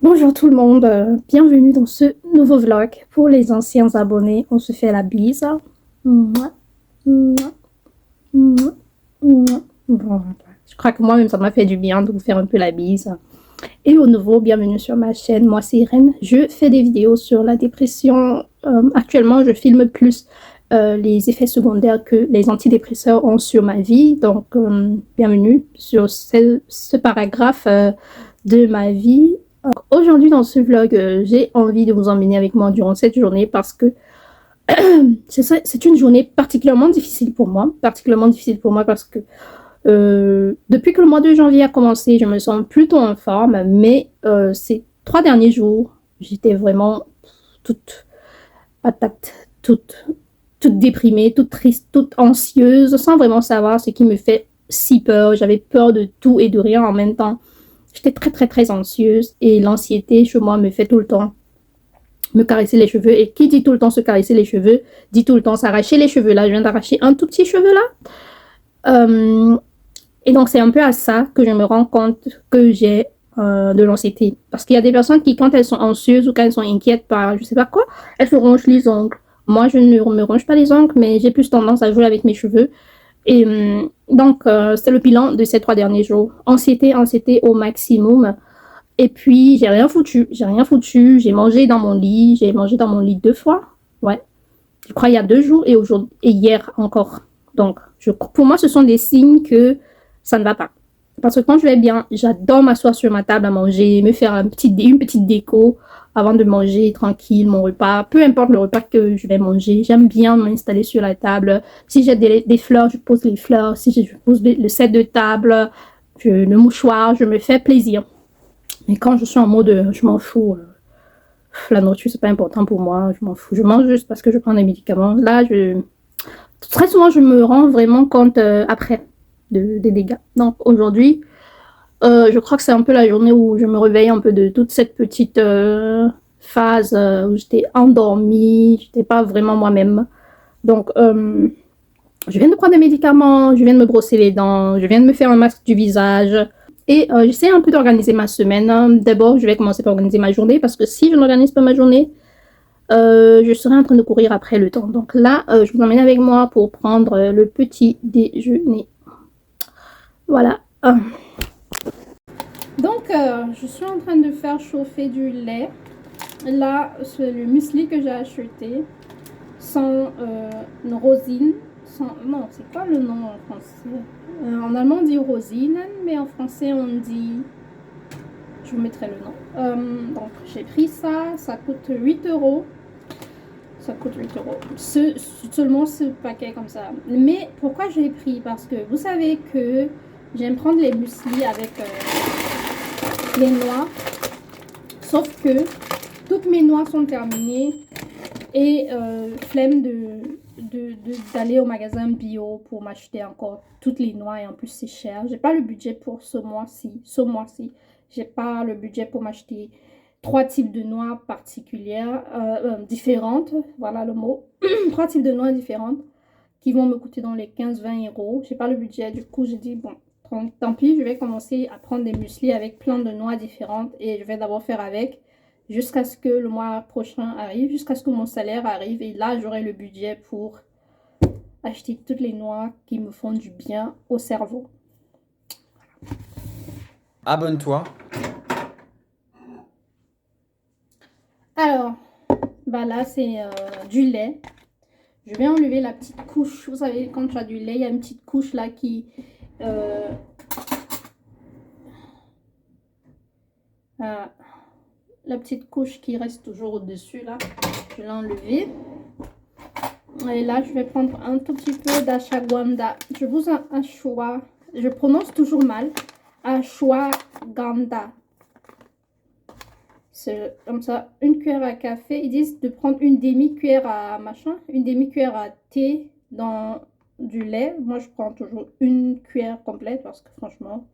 Bonjour tout le monde, bienvenue dans ce nouveau vlog. Pour les anciens abonnés, on se fait la bise. Mouah, mouah, mouah, mouah. Bon, je crois que moi-même ça m'a fait du bien de vous faire un peu la bise. Et au nouveau, bienvenue sur ma chaîne, moi c'est Irène. Je fais des vidéos sur la dépression. Actuellement, je filme plus les effets secondaires que les antidépresseurs ont sur ma vie. Donc, bienvenue sur ce paragraphe de ma vie. Aujourd'hui, dans ce vlog, j'ai envie de vous emmener avec moi durant cette journée parce que c'est une journée particulièrement difficile pour moi. Particulièrement difficile pour moi parce que depuis que le mois de janvier a commencé, je me sens plutôt en forme, mais ces 3 derniers jours, j'étais vraiment toute patate, toute déprimée, toute triste, toute anxieuse, sans vraiment savoir ce qui me fait si peur. J'avais peur de tout et de rien en même temps. J'étais très anxieuse et l'anxiété chez moi me fait tout le temps me caresser les cheveux. Et qui dit tout le temps se caresser les cheveux, dit tout le temps s'arracher les cheveux. Là, je viens d'arracher un tout petit cheveu là. Et donc, c'est un peu à ça que je me rends compte que j'ai de l'anxiété. Parce qu'il y a des personnes qui, quand elles sont anxieuses ou quand elles sont inquiètes par je sais pas quoi, elles se rongent les ongles. Moi, je ne me ronge pas les ongles, mais j'ai plus tendance à jouer avec mes cheveux. Et donc, c'est le bilan de ces 3 derniers jours. Anxiété au maximum. Et puis, j'ai rien foutu. J'ai mangé dans mon lit. J'ai mangé dans mon lit 2 fois. Ouais. Je crois il y a 2 jours et aujourd'hui et hier encore. Donc, pour moi, ce sont des signes que ça ne va pas. Parce que quand je vais bien, j'adore m'asseoir sur ma table à manger, me faire une petite déco avant de manger tranquille mon repas. Peu importe le repas que je vais manger, j'aime bien m'installer sur la table. Si j'ai des fleurs, je pose les fleurs. Si je pose le set de table, le mouchoir, je me fais plaisir. Mais quand je suis en mode je m'en fous, la nourriture c'est pas important pour moi, je m'en fous. Je mange juste parce que je prends des médicaments. Là, très souvent, je me rends vraiment compte après des dégâts. Donc aujourd'hui, je crois que c'est un peu la journée où je me réveille un peu de toute cette petite phase où j'étais endormie, j'étais pas vraiment moi-même. Donc, je viens de prendre des médicaments, je viens de me brosser les dents, je viens de me faire un masque du visage. Et j'essaie un peu d'organiser ma semaine. D'abord, je vais commencer par organiser ma journée parce que si je n'organise pas ma journée, je serai en train de courir après le temps. Donc là, je vous emmène avec moi pour prendre le petit déjeuner. Voilà. Donc, je suis en train de faire chauffer du lait. Là, c'est le muesli que j'ai acheté. Sans rosine. Non, c'est quoi le nom en français? En allemand, on dit rosinen, mais en français, on dit... Je vous mettrai le nom. Donc, j'ai pris ça. Ça coûte 8 euros. Ça coûte 8 euros. Seulement ce paquet comme ça. Mais pourquoi je l'ai pris? Parce que vous savez que j'aime prendre les muesli avec les noix. Sauf que toutes mes noix sont terminées. Et flemme d'aller au magasin bio pour m'acheter encore toutes les noix. Et en plus, c'est cher. J'ai pas le budget pour ce mois-ci. J'ai pas le budget pour m'acheter 3 types de noix particulières, différentes. Voilà le mot. 3 types de noix différentes qui vont me coûter dans les 15-20 euros. J'ai pas le budget. Du coup, j'ai dit, bon, tant pis, je vais commencer à prendre des muesli avec plein de noix différentes. Et je vais d'abord faire avec jusqu'à ce que le mois prochain arrive, jusqu'à ce que mon salaire arrive. Et là, j'aurai le budget pour acheter toutes les noix qui me font du bien au cerveau. Abonne-toi. Alors, bah là, c'est du lait. Je vais enlever la petite couche. Vous savez, quand tu as du lait, il y a une petite couche là qui... la petite couche qui reste toujours au-dessus là. Je vais l'enlever. Et là, je vais prendre un tout petit peu d'ashwagandha. Je vous un choix. Je prononce toujours mal. Ashwagandha. C'est comme ça, une cuillère à café. Ils disent de prendre une demi-cuillère à machin, une demi-cuillère à thé dans du lait. Moi, je prends toujours une cuillère complète parce que franchement...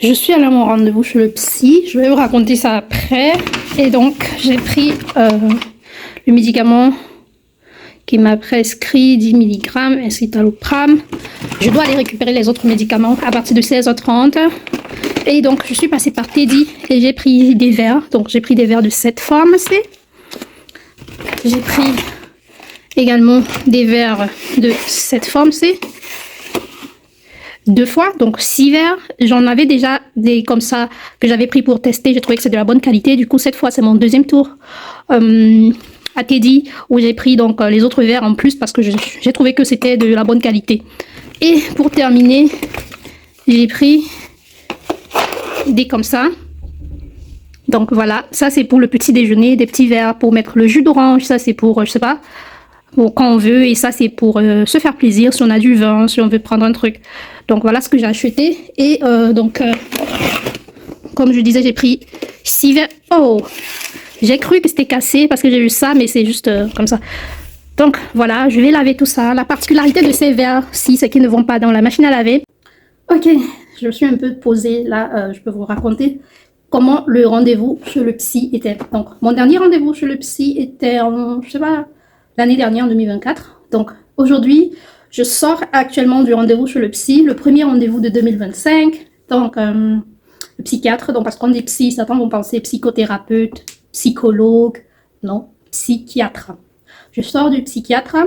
je suis allée à mon rendez-vous chez le psy. Je vais vous raconter ça après. Et donc, j'ai pris le médicament qui m'a prescrit 10 mg, escitalopram. Je dois aller récupérer les autres médicaments à partir de 16h30. Et donc, je suis passée par Teddy et j'ai pris des verres. Donc, j'ai pris des verres de cette pharmacie. J'ai pris également des verres de cette pharmacie. 2 fois, donc 6 verres. J'en avais déjà des comme ça que j'avais pris pour tester. J'ai trouvé que c'est de la bonne qualité. Du coup, cette fois, c'est mon deuxième tour à Teddy où j'ai pris donc les autres verres en plus parce que j'ai trouvé que c'était de la bonne qualité. Et pour terminer, j'ai pris des comme ça. Donc voilà, ça c'est pour le petit déjeuner, des petits verres pour mettre le jus d'orange. Ça c'est pour, je sais pas, pour quand on veut. Et ça c'est pour se faire plaisir si on a du vin, si on veut prendre un truc. Donc voilà ce que j'ai acheté. Et comme je disais, j'ai pris 6 verres. Oh, j'ai cru que c'était cassé parce que j'ai eu ça, mais c'est juste comme ça. Donc voilà, je vais laver tout ça. La particularité de ces verres-ci, c'est qu'ils ne vont pas dans la machine à laver. Ok, je me suis un peu posée là, je peux vous raconter comment le rendez-vous chez le psy était. Donc mon dernier rendez-vous chez le psy était en, je sais pas, l'année dernière, en 2024. Donc aujourd'hui, je sors actuellement du rendez-vous chez le psy, le premier rendez-vous de 2025. Donc le psychiatre, donc parce qu'on dit psy, certains vont penser psychothérapeute, psychologue, non, psychiatre. Je sors du psychiatre,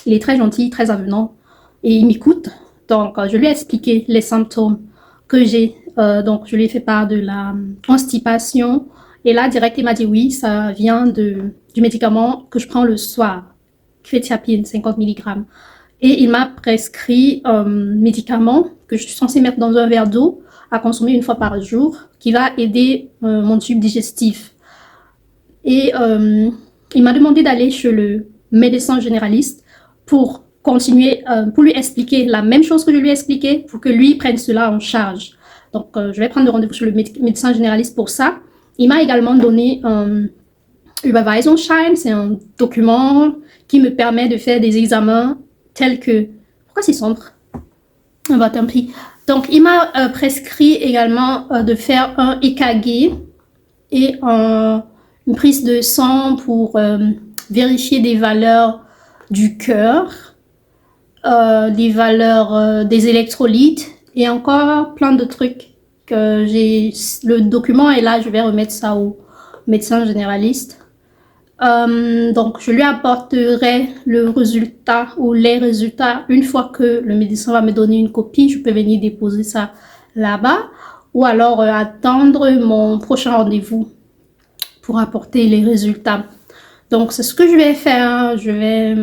il est très gentil, très avenant et il m'écoute. Donc, je lui ai expliqué les symptômes que j'ai. Donc, je lui ai fait part de la constipation. Et là, direct, il m'a dit oui, ça vient du médicament que je prends le soir, quetiapine, 50 mg. Et il m'a prescrit un médicament que je suis censée mettre dans un verre d'eau à consommer 1 fois par jour, qui va aider mon tube digestif. Et il m'a demandé d'aller chez le médecin généraliste pour continuer, pour lui expliquer la même chose que je lui ai expliqué, pour que lui prenne cela en charge. Donc, je vais prendre le rendez-vous chez le médecin généraliste pour ça. Il m'a également donné un Überweisungsschein, c'est un document qui me permet de faire des examens tels que... Pourquoi c'est sombre? Ah bah tant pis. Donc, il m'a prescrit également de faire un EKG et une prise de sang pour vérifier des valeurs du cœur, des valeurs des électrolytes et encore plein de trucs que j'ai. Le document est là, je vais remettre ça au médecin généraliste. Donc je lui apporterai le résultat ou les résultats une fois que le médecin va me donner une copie. Je peux venir déposer ça là-bas ou alors attendre mon prochain rendez-vous pour apporter les résultats. Donc c'est ce que je vais faire. Je vais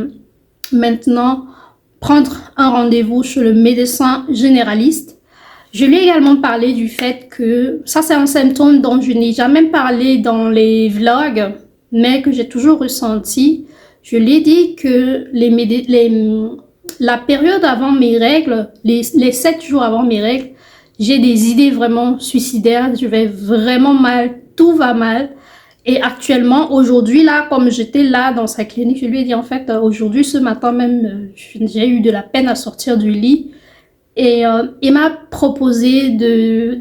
maintenant prendre un rendez-vous chez le médecin généraliste. Je lui ai également parlé du fait que ça c'est un symptôme dont je n'ai jamais parlé dans les vlogs, mais que j'ai toujours ressenti. Je lui ai dit que la période avant mes règles, les 7 jours avant mes règles, j'ai des idées vraiment suicidaires, je vais vraiment mal, tout va mal. Et actuellement, aujourd'hui, là, comme j'étais là dans sa clinique, je lui ai dit en fait, aujourd'hui, ce matin même, j'ai eu de la peine à sortir du lit. Et il m'a proposé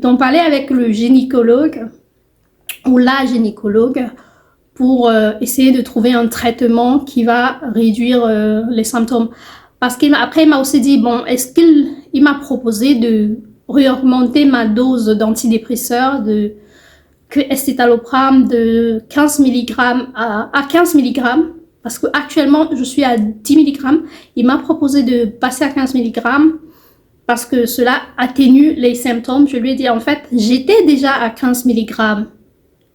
d'en parler avec le gynécologue ou la gynécologue pour essayer de trouver un traitement qui va réduire les symptômes. Parce qu'après, il m'a aussi dit, bon, il m'a proposé de réaugmenter ma dose d'antidépresseurs, que escitalopram de 15 mg à 15 mg, parce que actuellement je suis à 10 mg. Il m'a proposé de passer à 15 mg parce que cela atténue les symptômes. Je lui ai dit en fait j'étais déjà à 15 mg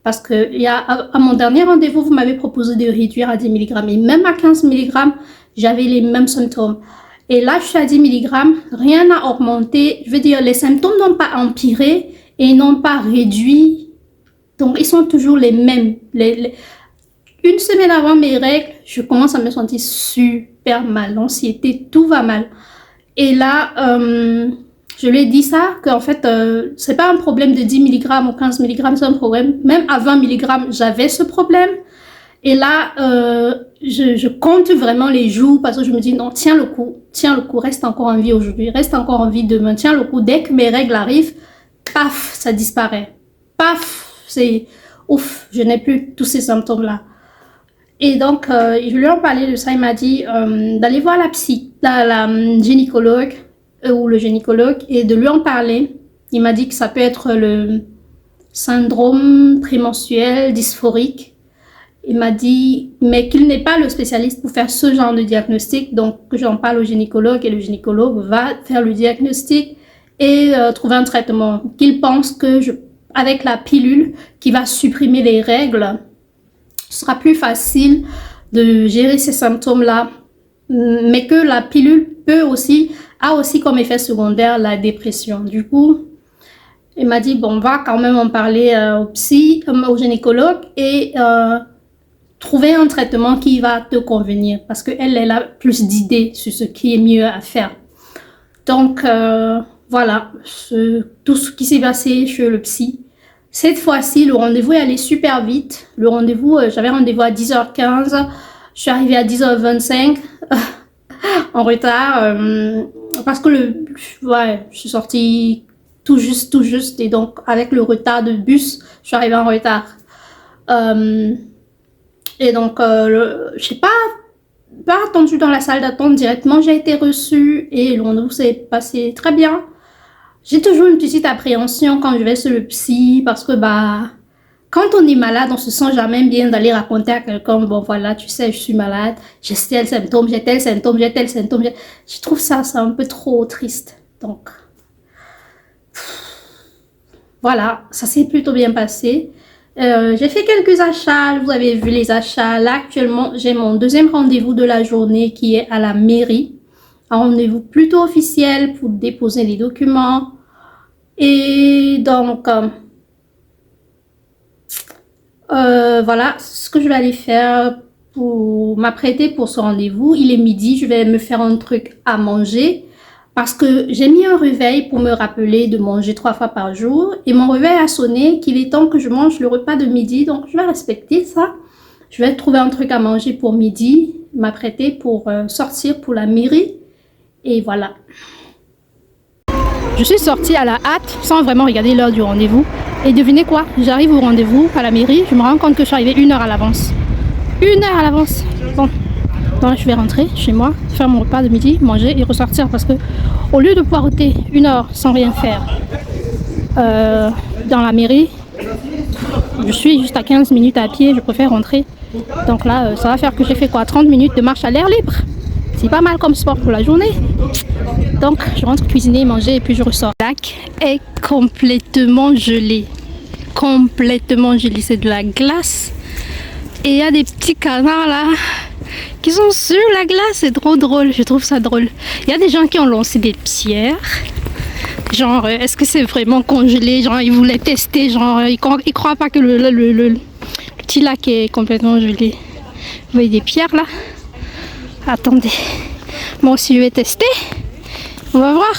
parce que à mon dernier rendez-vous vous m'avez proposé de réduire à 10 mg et même à 15 mg j'avais les mêmes symptômes. Et là je suis à 10 mg, rien n'a augmenté. Je veux dire les symptômes n'ont pas empiré et n'ont pas réduit. Donc, ils sont toujours les mêmes. Une semaine avant mes règles, je commence à me sentir super mal. L'anxiété, tout va mal. Et là, je lui ai dit ça, qu'en fait, c'est pas un problème de 10 mg ou 15 mg, c'est un problème. Même à 20 mg, j'avais ce problème. Et là, je compte vraiment les jours parce que je me dis, non, tiens le coup, reste encore en vie aujourd'hui, reste encore en vie demain, tiens le coup. Dès que mes règles arrivent, paf, ça disparaît. Paf, c'est ouf, je n'ai plus tous ces symptômes-là. Et donc, je lui ai parlé de ça, il m'a dit d'aller voir la gynécologue ou le gynécologue et de lui en parler. Il m'a dit que ça peut être le syndrome prémenstruel dysphorique. Il m'a dit, mais qu'il n'est pas le spécialiste pour faire ce genre de diagnostic, donc que j'en parle au gynécologue et le gynécologue va faire le diagnostic et trouver un traitement. Qu'il pense que avec la pilule qui va supprimer les règles, ce sera plus facile de gérer ces symptômes-là, mais que la pilule a aussi comme effet secondaire la dépression. Du coup, il m'a dit, bon, on va quand même en parler au gynécologue et trouver un traitement qui va te convenir parce qu'elle a plus d'idées sur ce qui est mieux à faire. Donc, voilà, tout ce qui s'est passé chez le psy. Cette fois-ci, le rendez-vous est allé super vite. Le rendez-vous, j'avais rendez-vous à 10h15. Je suis arrivée à 10h25 en retard parce que je suis sortie tout juste. Et donc, avec le retard de bus, je suis arrivée en retard. Et donc, je sais pas attendu dans la salle d'attente directement. J'ai été reçue et le rendez-vous s'est passé très bien. J'ai toujours une petite appréhension quand je vais sur le psy parce que quand on est malade, on se sent jamais bien d'aller raconter à quelqu'un, bon voilà, tu sais, je suis malade, j'ai tel symptôme, j'ai tel symptôme, j'ai tel symptôme. Je trouve ça, c'est un peu trop triste. Donc, voilà, ça s'est plutôt bien passé. J'ai fait quelques achats, vous avez vu les achats. Là, actuellement, j'ai mon deuxième rendez-vous de la journée qui est à la mairie. Un rendez-vous plutôt officiel pour déposer les documents. Et donc, voilà ce que je vais aller faire pour m'apprêter pour ce rendez-vous. Il est midi, je vais me faire un truc à manger parce que j'ai mis un réveil pour me rappeler de manger 3 fois par jour. Et mon réveil a sonné qu'il est temps que je mange le repas de midi. Donc, je vais respecter ça. Je vais trouver un truc à manger pour midi, m'apprêter pour sortir pour la mairie. Et voilà. Je suis sortie à la hâte sans vraiment regarder l'heure du rendez-vous. Et devinez quoi? J'arrive au rendez-vous à la mairie. Je me rends compte que je suis arrivée 1 heure à l'avance. 1 heure à l'avance. Bon. Donc je vais rentrer chez moi, faire mon repas de midi, manger et ressortir. Parce que au lieu de poireauter 1 heure sans rien faire dans la mairie, je suis juste à 15 minutes à pied. Je préfère rentrer. Donc là, ça va faire que j'ai fait quoi? 30 minutes de marche à l'air libre. C'est pas mal comme sport pour la journée. Donc, je rentre cuisiner, manger et puis je ressors. Le lac est complètement gelé. Complètement gelé. C'est de la glace. Et il y a des petits canards là qui sont sur la glace. C'est trop drôle. Je trouve ça drôle. Il y a des gens qui ont lancé des pierres. Genre, est-ce que c'est vraiment congelé? Genre, ils voulaient tester. Genre, ils croient pas que le petit lac est complètement gelé. Vous voyez des pierres là? Attendez. Moi aussi, je vais tester. On va voir.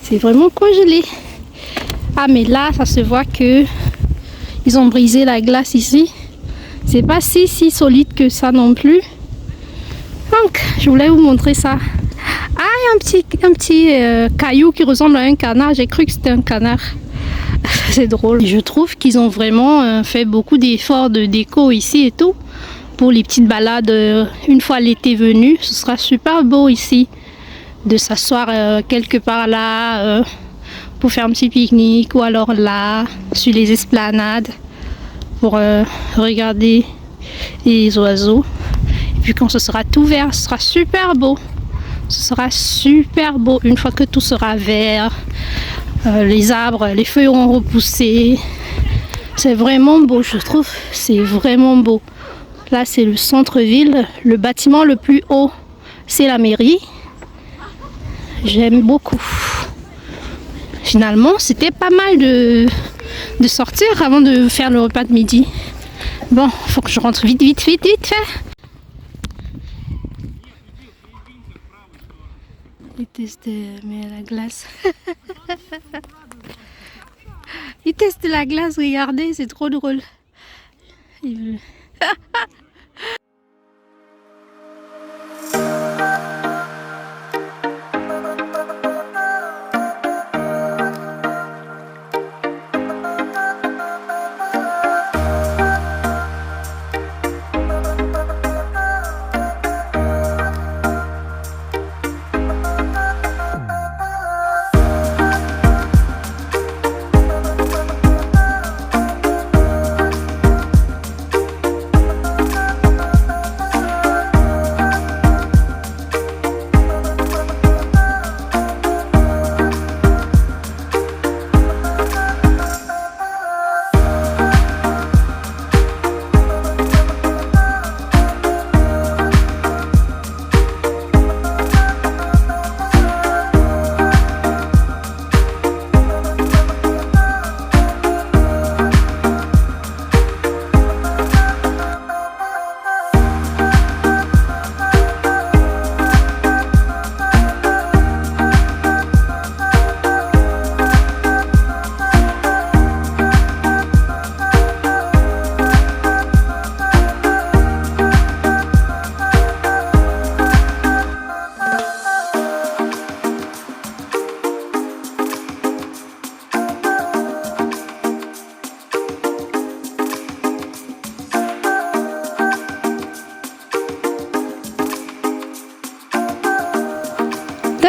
C'est vraiment congelé. Ah, mais là, ça se voit que ils ont brisé la glace ici. C'est pas si solide que ça non plus. Donc, je voulais vous montrer ça. Ah, il y a un petit caillou qui ressemble à un canard. J'ai cru que c'était un canard. C'est drôle. Je trouve qu'ils ont vraiment fait beaucoup d'efforts de déco ici et tout. Pour les petites balades, une fois l'été venu, ce sera super beau ici. De s'asseoir quelque part là pour faire un petit pique-nique ou alors là, sur les esplanades pour regarder les oiseaux. Et puis quand ce sera tout vert, ce sera super beau. Ce sera super beau une fois que tout sera vert. Les arbres, les feuilles auront repoussé. C'est vraiment beau, je trouve. C'est vraiment beau. Là, c'est le centre-ville. Le bâtiment le plus haut, c'est la mairie. J'aime beaucoup. Finalement, c'était pas mal de sortir avant de faire le repas de midi. Bon, faut que je rentre vite fait. Il teste la glace. Il teste la glace, regardez, c'est trop drôle.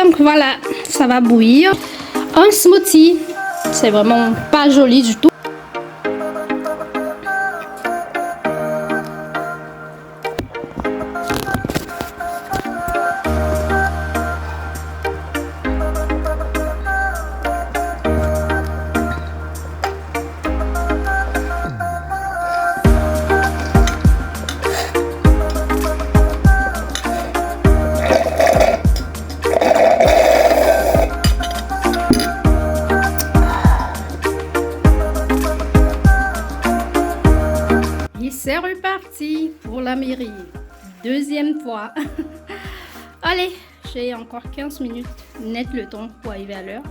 Donc voilà, ça va bouillir. Un smoothie, c'est vraiment pas joli du tout. C'est reparti pour la mairie. Deuxième fois. Allez, j'ai encore 15 minutes net le temps pour arriver à l'heure.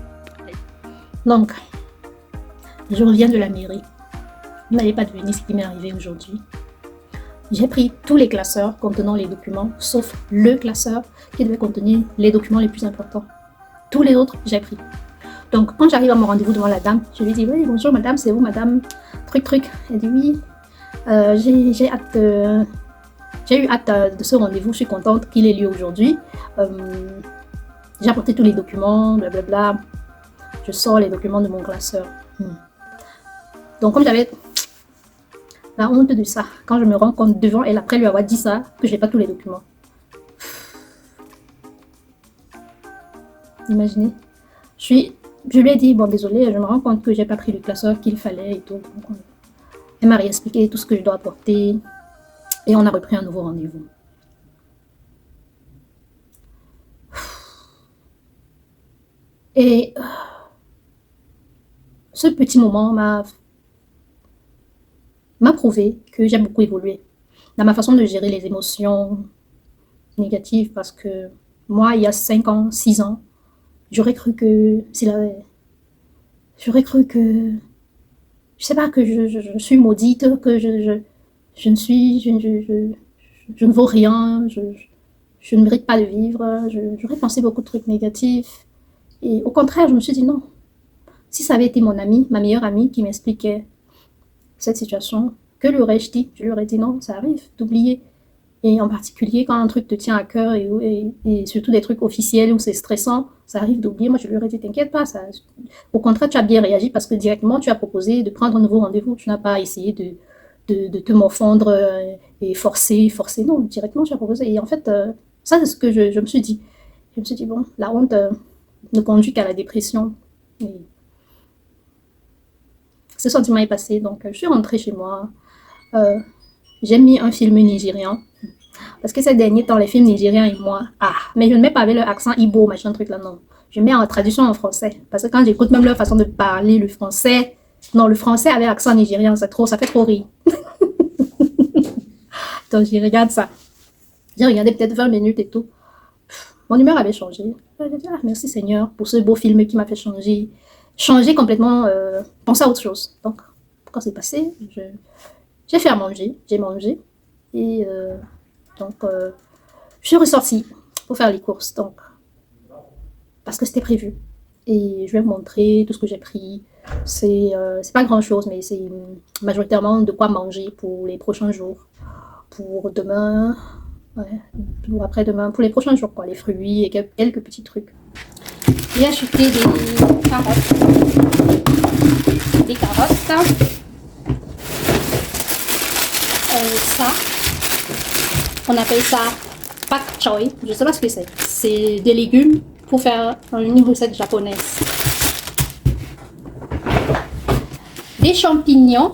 Donc, je reviens de la mairie. Vous n'allez pas deviner ce qui m'est arrivé aujourd'hui. J'ai pris tous les classeurs contenant les documents, sauf le classeur qui devait contenir les documents les plus importants. Tous les autres, j'ai pris. Donc, quand j'arrive à mon rendez-vous devant la dame, je lui dis « Oui, bonjour madame, c'est vous madame, truc. » Elle dit « Oui. J'ai eu hâte de ce rendez-vous, je suis contente qu'il ait lieu aujourd'hui. J'ai apporté tous les documents, blablabla. Je sors les documents de mon classeur. Donc comme j'avais la honte de ça, quand je me rends compte devant elle, après lui avoir dit ça, que j'ai pas tous les documents. Imaginez. Je lui ai dit, bon désolé, je me rends compte que j'ai pas pris le classeur qu'il fallait et tout. Elle m'a réexpliqué tout ce que je dois apporter et on a repris un nouveau rendez-vous. Et ce petit moment m'a prouvé que j'ai beaucoup évolué dans ma façon de gérer les émotions négatives parce que moi, il y a 5 ans, 6 ans, j'aurais cru que je sais pas, que je suis maudite, que je ne vaux rien, je ne mérite pas de vivre. J'aurais pensé beaucoup de trucs négatifs. Et au contraire, je me suis dit non. Si ça avait été mon amie, ma meilleure amie, qui m'expliquait cette situation, que lui aurais-je dit? Je lui aurais dit non, ça arrive d'oublier. Et en particulier, quand un truc te tient à cœur et surtout des trucs officiels où c'est stressant, ça arrive d'oublier. Moi, je lui aurais dit, t'inquiète pas. Au contraire, tu as bien réagi parce que directement, tu as proposé de prendre un nouveau rendez-vous. Tu n'as pas essayé de te morfondre et forcer. Non, directement, tu as proposé. Et en fait, ça, c'est ce que je me suis dit. Je me suis dit, bon, la honte ne conduit qu'à la dépression. Et ce sentiment est passé. Donc, je suis rentrée chez moi. J'ai mis un film nigérian. Parce que ces derniers temps, les films nigériens et moi, mais je ne mets pas avec leur accent Igbo, machin truc là, non. Je mets en traduction en français. Parce que quand j'écoute même leur façon de parler, le français avec accent nigérien, ça fait trop rire. Donc je regarde ça. J'ai regardé peut-être 20 minutes et tout. Mon humeur avait changé. J'ai dit, merci Seigneur pour ce beau film qui m'a fait changer complètement, penser à autre chose. Donc, quand c'est passé, j'ai fait à manger, j'ai mangé. Et donc, je suis ressortie pour faire les courses, donc, parce que c'était prévu. Et je vais vous montrer tout ce que j'ai pris. C'est pas grand chose, mais c'est majoritairement de quoi manger pour les prochains jours. Pour demain, pour après-demain, pour les prochains jours, quoi. Les fruits et quelques petits trucs. J'ai acheté des carottes. Ça, on appelle ça pak choy. Je sais pas ce que c'est. C'est des légumes pour faire une recette japonaise. Des champignons,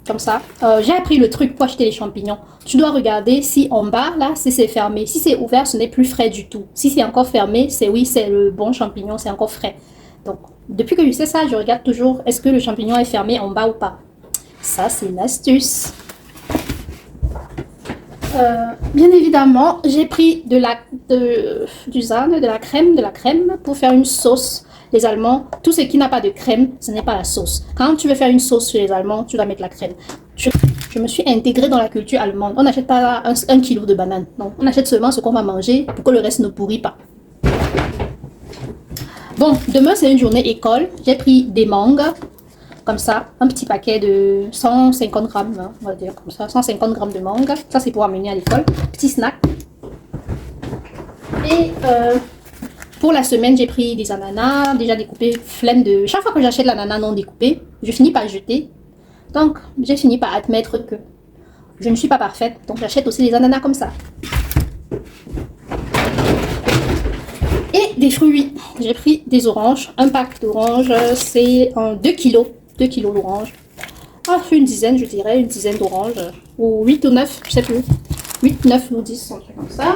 comme ça. J'ai appris le truc pour acheter les champignons. Tu dois regarder si en bas, là, si c'est fermé. Si c'est ouvert, ce n'est plus frais du tout. Si c'est encore fermé, c'est le bon champignon, c'est encore frais. Donc, depuis que je sais ça, je regarde toujours est-ce que le champignon est fermé en bas ou pas. Ça, c'est une astuce. Bien évidemment, j'ai pris du zane, de la crème pour faire une sauce. Les Allemands, tout ce qui n'a pas de crème, ce n'est pas la sauce. Quand tu veux faire une sauce chez les Allemands, tu dois mettre la crème. Je me suis intégrée dans la culture allemande. On n'achète pas un kilo de bananes. Non, on achète seulement ce qu'on va manger pour que le reste ne pourrit pas. Bon, demain c'est une journée école. J'ai pris des mangues. Comme ça, un petit paquet de 150 grammes, hein, on va dire comme ça, 150 grammes de mangue. Ça, c'est pour amener à l'école. Petit snack. Et pour la semaine, j'ai pris des ananas déjà découpés, flemme de... Chaque fois que j'achète l'ananas non découpé, je finis par jeter. Donc, j'ai fini par admettre que je ne suis pas parfaite. Donc, j'achète aussi des ananas comme ça. Et des fruits. J'ai pris des oranges. Un pack d'oranges, c'est 2 kilos. 2 kilos d'oranges. Ah, une dizaine, je dirais. Une dizaine d'oranges. Ou 8 ou 9, je sais plus. 8, 9 ou 10, un truc comme ça.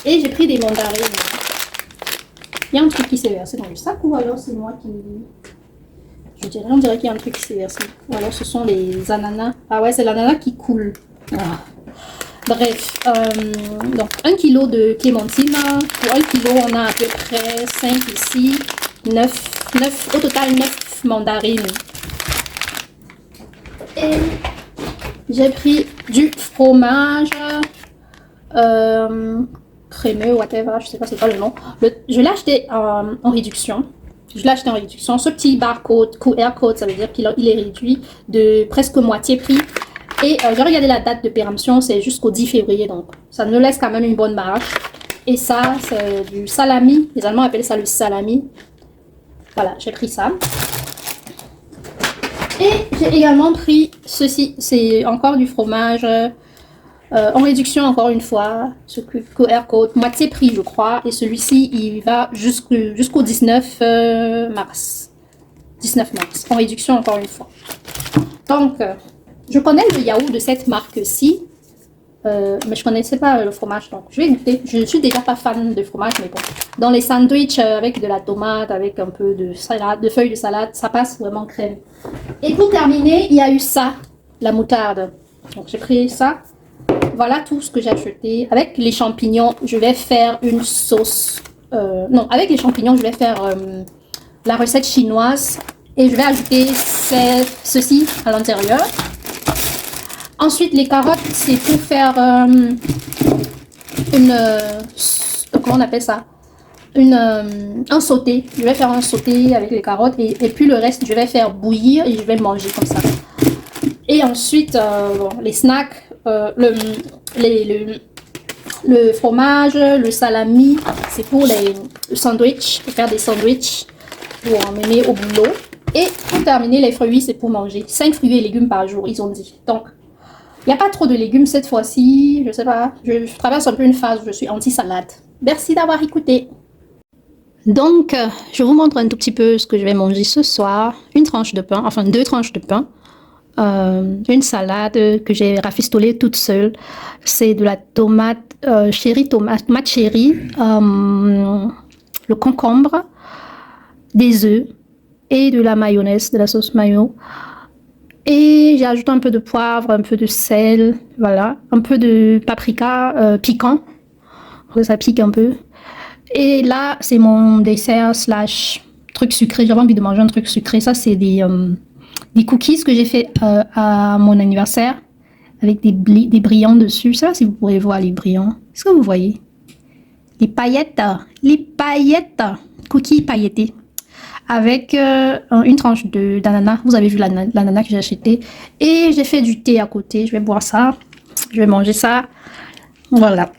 Et j'ai pris des mandarines. Il y a un truc qui s'est versé dans le sac ou alors c'est moi qui... Je dirais, on dirait qu'il y a un truc qui s'est versé. Ou alors ce sont les ananas. Ah ouais, c'est l'ananas qui coule. Ah. Bref, donc 1 kilo de clémentine. Pour 1 kilo, on a à peu près 5 ici. 9, au total 9 mandarines. Et j'ai pris du fromage. Crémeux, whatever, je sais pas c'est quoi le nom. Je l'ai acheté en réduction. Je l'ai acheté en réduction. Ce petit barcode, QR code, ça veut dire qu'il est réduit de presque moitié prix. Et j'ai regardé la date de péremption, c'est jusqu'au 10 février, donc ça nous laisse quand même une bonne marge. Et ça, c'est du salami. Les Allemands appellent ça le salami. Voilà, j'ai pris ça. Et j'ai également pris ceci, c'est encore du fromage. En réduction encore une fois, ce QR code, moitié prix je crois, et celui-ci il va jusqu'au 19 mars. 19 mars, en réduction encore une fois. Donc, je connais le yaourt de cette marque-ci, mais je connaissais pas le fromage, donc je vais goûter. Je ne suis déjà pas fan de fromage, mais bon. Dans les sandwichs avec de la tomate, avec un peu de salade, de feuilles de salade, ça passe vraiment crème. Et pour terminer, il y a eu ça, la moutarde. Donc j'ai pris ça. Voilà tout ce que j'ai acheté. Avec les champignons, je vais faire une sauce. Non, avec les champignons, je vais faire la recette chinoise. Et je vais ajouter ceci à l'intérieur. Ensuite, les carottes, c'est pour faire comment on appelle ça? Un sauté. Je vais faire un sauté avec les carottes. Et puis le reste, je vais faire bouillir et je vais manger comme ça. Et ensuite, bon, les snacks. Le fromage, le salami, c'est pour les sandwichs, pour faire des sandwichs pour emmener au boulot. Et pour terminer, les fruits, c'est pour manger 5 fruits et légumes par jour, ils ont dit. Donc, il n'y a pas trop de légumes cette fois-ci, je sais pas, je traverse un peu une phase où je suis anti-salade. Merci d'avoir écouté. Donc, je vous montre un tout petit peu ce que je vais manger ce soir. Une tranche de pain, enfin 2 tranches de pain. Une salade que j'ai rafistolée toute seule. C'est de la tomate cherry, tomate cherry, le concombre, des œufs et de la mayonnaise, de la sauce mayo. Et j'ai ajouté un peu de poivre, un peu de sel, voilà, un peu de paprika piquant, ça pique un peu. Et là, c'est mon dessert slash truc sucré. J'avais envie de manger un truc sucré. Ça, c'est des cookies que j'ai fait à mon anniversaire avec des brillants dessus. Ça, si vous pourrez voir les brillants. Est-ce que vous voyez? Les paillettes, cookies pailletés avec une tranche d'ananas. Vous avez vu l'ananas que j'ai acheté. Et j'ai fait du thé à côté. Je vais boire ça. Je vais manger ça. Voilà.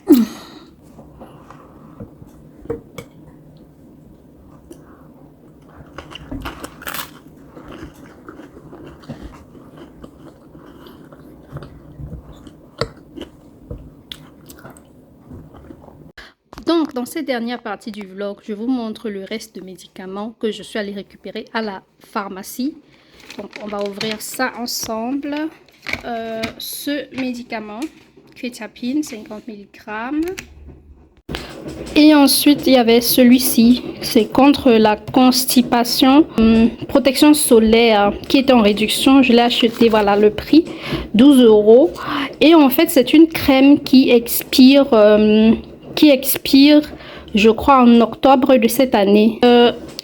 Donc, dans cette dernière partie du vlog, je vous montre le reste de médicaments que je suis allée récupérer à la pharmacie. Donc, on va ouvrir ça ensemble. Ce médicament, quetiapine, 50 mg. Et ensuite, il y avait celui-ci. C'est contre la constipation, protection solaire, qui est en réduction. Je l'ai acheté, voilà le prix, 12 €. Et en fait, c'est une crème qui expire, je crois, en octobre de cette année.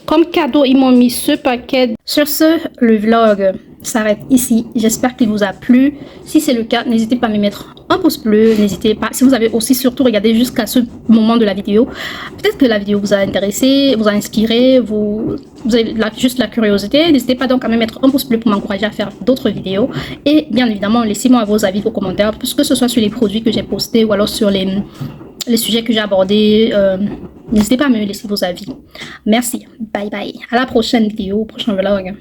Comme cadeau, ils m'ont mis ce paquet. Sur ce, le vlog s'arrête ici. J'espère qu'il vous a plu. Si c'est le cas, n'hésitez pas à me mettre un pouce bleu. N'hésitez pas, si vous avez aussi surtout regardé jusqu'à ce moment de la vidéo, peut-être que la vidéo vous a intéressé, vous a inspiré, vous avez juste la curiosité. N'hésitez pas donc à me mettre un pouce bleu pour m'encourager à faire d'autres vidéos. Et bien évidemment, laissez-moi vos avis, vos commentaires, que ce soit sur les produits que j'ai postés ou alors sur les sujets que j'ai abordés N'hésitez pas à me laisser vos avis. Merci. Bye bye. À la prochaine vidéo, prochain vlog.